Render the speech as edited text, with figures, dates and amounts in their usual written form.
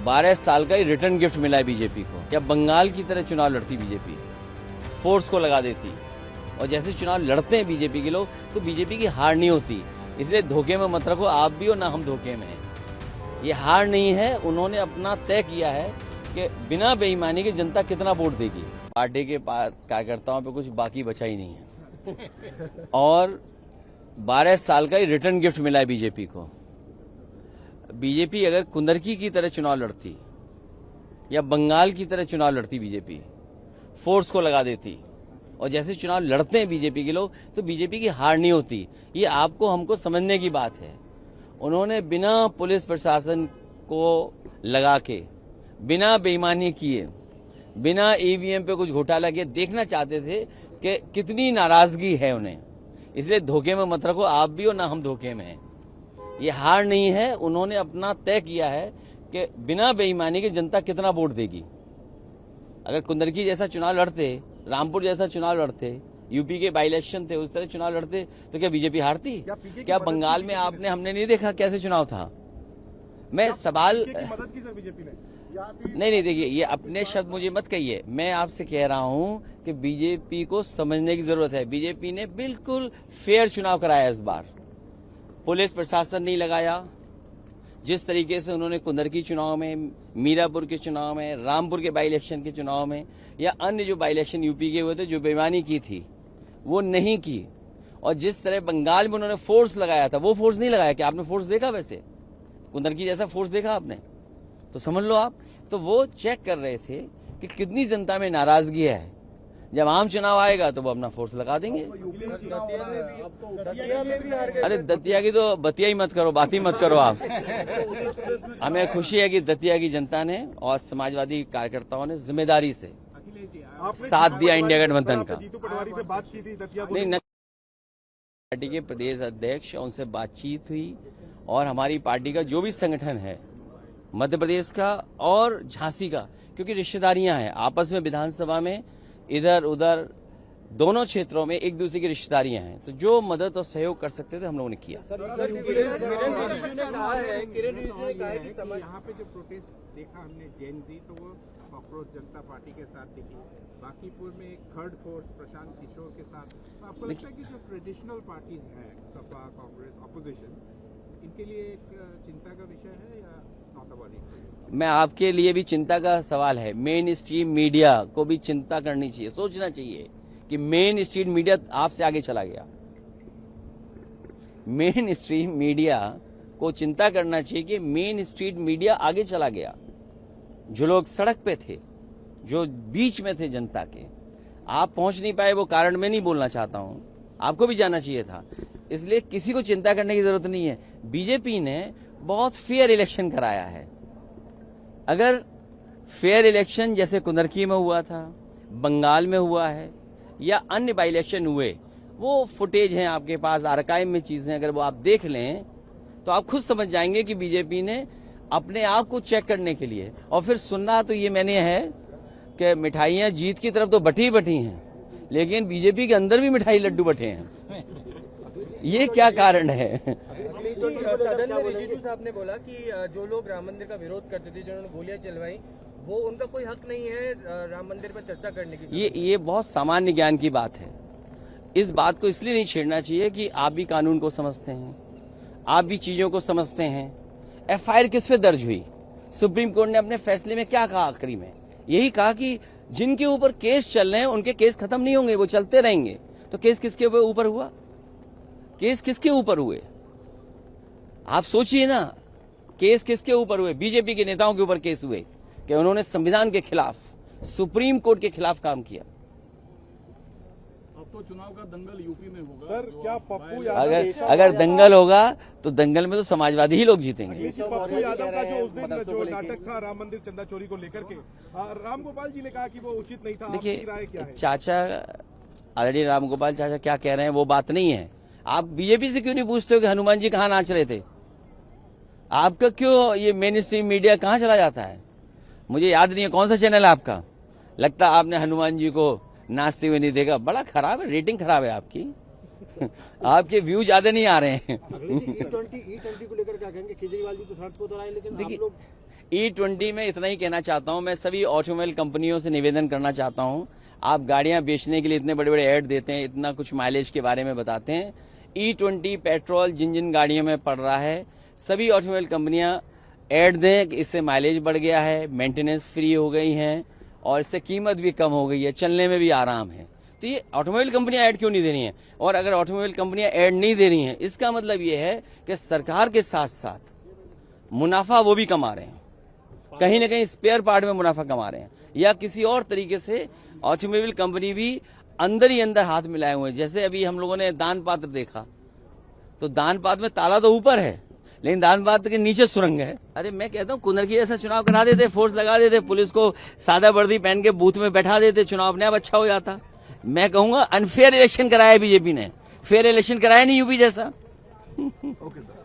12 साल का ही return gift मिला है बीजेपी को। या बंगाल की तरह चुनाव लड़ती बीजेपी, फोर्स को लगा देती, और जैसे चुनाव लड़ते हैं बीजेपी के लोग तो बीजेपी की हार नहीं होती। इसलिए धोखे में मत रखो आप भी, और ना हम धोखे में हैं। ये हार नहीं है, उन्होंने अपना तय किया है कि बिना बेईमानी के जनता कितना वोट देगी। पार्टी के कार्यकर्ताओं पे कुछ बाकी बचा ही नहीं है। और 12 साल का ही रिटर्न गिफ्ट मिला है बीजेपी को। बीजेपी अगर कुंदरकी की तरह चुनाव लड़ती या बंगाल की तरह चुनाव लड़ती बीजेपी, फोर्स को लगा देती, और जैसे चुनाव लड़ते हैं बीजेपी के लोग तो बीजेपी की हार नहीं होती। ये आपको हमको समझने की बात है। उन्होंने बिना पुलिस प्रशासन को लगा के, बिना बेईमानी किए, बिना ईवीएम पे कुछ घोटाला किए देखना चाहते थे कि कितनी नाराजगी है उन्हें। इसलिए धोखे में मत रखो आप भी, और ना हम धोखे में हैं। ये हार नहीं है, उन्होंने अपना तय किया है कि बिना बेईमानी के जनता कितना वोट देगी। अगर कुंदरकी जैसा चुनाव लड़ते, रामपुर जैसा चुनाव लड़ते, यूपी के बाई इलेक्शन थे उस तरह चुनाव लड़ते तो क्या बीजेपी हारती? क्या बंगाल में हमने नहीं देखा कैसे चुनाव था? मैं सवाल मदद की सर बीजेपी ने नहीं देखिए, ये अपने शब्द मुझे मत कहिए। मैं आपसे कह रहा हूं कि बीजेपी को समझने की जरूरत है। बीजेपी ने बिल्कुल फेयर चुनाव कराया इस बार। पुलिस प्रशासन नहीं लगाया। जिस तरीके से उन्होंने कुंदरकी चुनाव में, मीरापुर के चुनाव में, रामपुर के बाई इलेक्शन के चुनाव में, या अन्य जो बाई इलेक्शन यूपी के हुए थे जो बेईमानी की थी वो नहीं की। और जिस तरह बंगाल में उन्होंने फोर्स लगाया था वो फोर्स नहीं लगाया। क्या आपने फोर्स देखा? वैसे कुंदरकी जैसा फोर्स देखा आपने? तो समझ लो आप, तो वो चेक कर रहे थे कि कितनी जनता में नाराजगी है। जब आम चुनाव आएगा तो वो अपना फोर्स लगा देंगे। अरे दतिया की तो बतिया ही मत करो, बात ही मत करो आप। हमें खुशी है कि दतिया की जनता ने और समाजवादी कार्यकर्ताओं ने जिम्मेदारी से साथ दिया इंडिया गठबंधन का। नहीं, पार्टी के प्रदेश अध्यक्ष, उनसे बातचीत हुई, और हमारी पार्टी का जो भी संगठन है मध्य प्रदेश का और झांसी का, क्योंकि रिश्तेदारियां हैं आपस में, विधानसभा में इधर उधर दोनों क्षेत्रों में एक दूसरे की रिश्तेदारियां हैं, तो जो मदद और सहयोग कर सकते थे हम लोगों ने किया। यहाँ पे जो प्रोटेस्ट देखा हमने जेएनजी, तो वो कॉकरोच जनता पार्टी के साथ दिखी। बाकीपुर में एक थर्ड फोर्स प्रशांत किशोर के साथ। तो आपको लगता है कि जो ट्रेडिशनल पार्टीज हैं, सपा, कांग्रेस, ऑपोजिशन, इनके लिए एक चिंता का विषय है या नॉट अबाउट इट? मैं आपके लिए भी चिंता का सवाल है। मेन स्ट्रीम मीडिया को भी चिंता करनी चाहिए, सोचना चाहिए कि मेन स्ट्रीम मीडिया आपसे आगे चला गया। मेन स्ट्रीम मीडिया को चिंता करना चाहिए कि मेन स्ट्रीम मीडिया आगे चला गया। जो लोग सड़क पे थे, जो बीच में थे जनता के, आप पहुंच नहीं पाए, वो कारण मैं नहीं बोलना चाहता हूं, आपको भी जाना चाहिए था। इसलिए किसी को चिंता करने की जरूरत नहीं है। बीजेपी ने बहुत फेयर इलेक्शन कराया है। अगर फेयर इलेक्शन जैसे कुंदरकी में हुआ था, बंगाल में हुआ है, या अन्य बाई इलेक्शन हुए, वो फुटेज हैं आपके पास, आर्काइव में चीजें, अगर वो आप देख लें तो आप खुद समझ जाएंगे कि बीजेपी ने अपने आप को चेक करने के लिए, और फिर सुनना तो ये मैंने है कि मिठाइयां जीत की तरफ तो बटी बटी हैं, लेकिन बीजेपी के अंदर भी मिठाई लड्डू बटे हैं। ये क्या कारण है? सदन में रिजिजू साहब ने बोला कि जो लोग राम मंदिर का विरोध करते थे, जिन्होंने गोलियां चलवाई, वो उनका कोई हक नहीं है राम मंदिर पर चर्चा करने की। ये बहुत सामान्य ज्ञान की बात है। इस बात को इसलिए नहीं छेड़ना चाहिए कि आप भी कानून को समझते हैं, आप भी चीजों को समझते हैं। एफआईआर किस पे दर्ज हुई? सुप्रीम कोर्ट ने अपने फैसले में क्या कहा? आखिरी में यही कहा कि जिनके ऊपर केस चल रहे हैं उनके केस खत्म नहीं होंगे, वो चलते रहेंगे। तो केस किसके ऊपर हुआ? केस किसके ऊपर हुए? आप सोचिए ना, केस किसके ऊपर हुए? बीजेपी के नेताओं के ऊपर केस हुए कि उन्होंने संविधान के खिलाफ, सुप्रीम कोर्ट के खिलाफ काम किया। अब तो चुनाव का दंगल यूपी में होगा सर। क्या पप्पू अगर दंगल होगा तो दंगल में तो समाजवादी ही लोग जीतेंगे। पप्पू यादव का जो उस दिन जो नाटक था राम मंदिर चंदा चोरी को लेकर के, राम गोपाल जी ने कहा कि वो उचित नहीं था। देखिए, चाचा ऑलरेडी राम गोपाल चाचा क्या कह रहे हैं वो बात नहीं है। आप बीजेपी से क्यों नहीं पूछते हो कि हनुमान जी कहाँ नाच रहे थे? आपका क्यों ये मेन स्ट्रीम मीडिया कहाँ चला जाता है? मुझे याद नहीं है कौन सा चैनल है आपका। लगता है आपने हनुमान जी को नाचते हुए नहीं देखा। बड़ा खराब है, रेटिंग खराब है आपकी। आपके व्यू ज्यादा नहीं आ रहे हैं। E20 को लेकर क्या कहेंगे? केजरीवाल जी तो सड़क पर उतर आए, लेकिन देखिए, E20 में इतना ही कहना चाहता हूं, मैं सभी ऑटोमोबाइल कंपनियों से निवेदन करना चाहता हूं, आप गाड़ियां बेचने के लिए इतने बड़े बड़े ऐड देते हैं, इतना कुछ माइलेज के बारे में बताते हैं। E20 पेट्रोल जिन जिन गाड़ियों में पड़ रहा है, सभी ऑटोमोबाइल कंपनियां ऐड दें कि इससे माइलेज बढ़ गया है, मेंटेनेंस फ्री हो गई हैं और इससे कीमत भी कम हो गई है, चलने में भी आराम है। तो ये ऑटोमोबाइल कंपनियां ऐड क्यों नहीं दे रही हैं? और अगर ऑटोमोबाइल कंपनियां ऐड नहीं दे रही हैं, इसका मतलब ये है कि सरकार के साथ साथ मुनाफा वो भी कमा रहे हैं, कहीं ना कहीं स्पेयर पार्ट में मुनाफा कमा रहे हैं, या किसी और तरीके से ऑटोमोबाइल कंपनी भी अंदर ही अंदर हाथ मिलाए हुए हैं। जैसे अभी हम लोगों ने दान पात्र देखा, तो दान पात्र में ताला तो ऊपर है, लेकिन दान पात्र के नीचे सुरंग है। अरे मैं कहता हूँ कुंदरकी जैसा चुनाव करा देते, फोर्स लगा देते, पुलिस को सादा वर्दी पहन के बूथ में बैठा देते, चुनाव अपने आप अच्छा हो जाता। मैं कहूंगा अनफेयर इलेक्शन कराया बीजेपी ने, फेयर इलेक्शन कराया नहीं यूपी जैसा। Okay sir.